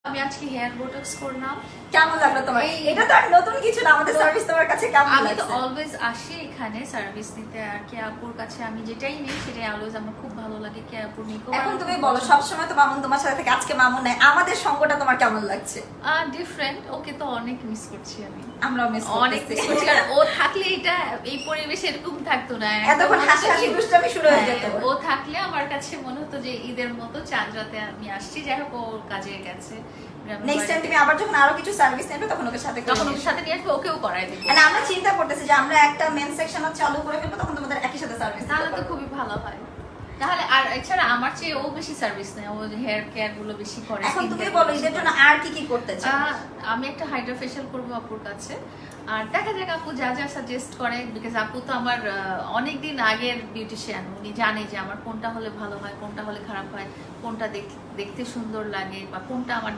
আমি আজকে hair botox করলাম। কেমন লাগলো তোমার? এটা তো আর নতুন কিছু না, আমাদের সার্ভিস তোমার কাছে কেমন লাগছে? আমি তো অলওয়েজ আসি এখানে সার্ভিস নিতে, আর কেয়াপুর কাছে আমি যেটাই নেই সেটাই অলওয়েজ আমার খুব ভালো লাগে। কেয়াপুর নিকো এখন তুমি বলো, সব সময় তো মামুন তোমার সাথে থাকে, আজকে মামুন নাই, আমাদের সঙ্গটা তোমার কেমন লাগছে? ডিফারেন্ট। ওকে তো অনেক মিস করছি আমি, আমরাও মিস অনেক মিস করছি। কারণ ও থাকলে এটা এই পরিবেশ এরকম থাকতো না, এতক্ষণ হাসি হাসি দুষ্টামি শুরু হয়ে যেত। ও থাকলে আমার কাছে মনে হতো যে ঈদের মতো চাঁদ রাতে আমি আসছি। যাই হোক, ওর কাজে গেছে। নেক্সট টাইম তুমি আবার যখন আরো কিছু সার্ভিস নেবে তখন ওকে সাথে তখন ওর সাথে নিয়ে আসবে, ওকেও করাই দেবো। আর আমরা চিন্তা করতেছি যে আমরা একটা মেন সেকশন চালু করে ফেলবো, তখন তোমাদের একই সাথে সার্ভিস তাহলে তো খুবই ভালো হয়। তাহলে আর এছাড়া আমার চেয়ে ও বেশি সার্ভিস নেয়, ও হেয়ার কেয়ার গুলো বেশি করে। এখন তুমি বলো ঈদের জন্য আর কি কি করতে চাও? আমি একটা হাইড্রা ফেশিয়াল করবো আপুর কাছে, আর দেখা যাক আপু যা যা সাজেস্ট করে। বিকজ আপু তো আমার অনেকদিন আগের বিউটিশিয়ান, উনি জানে যে আমার কোনটা হলে ভালো হয়, কোনটা হলে খারাপ হয়, কোনটা দেখতে সুন্দর লাগে, বা কোনটা আমার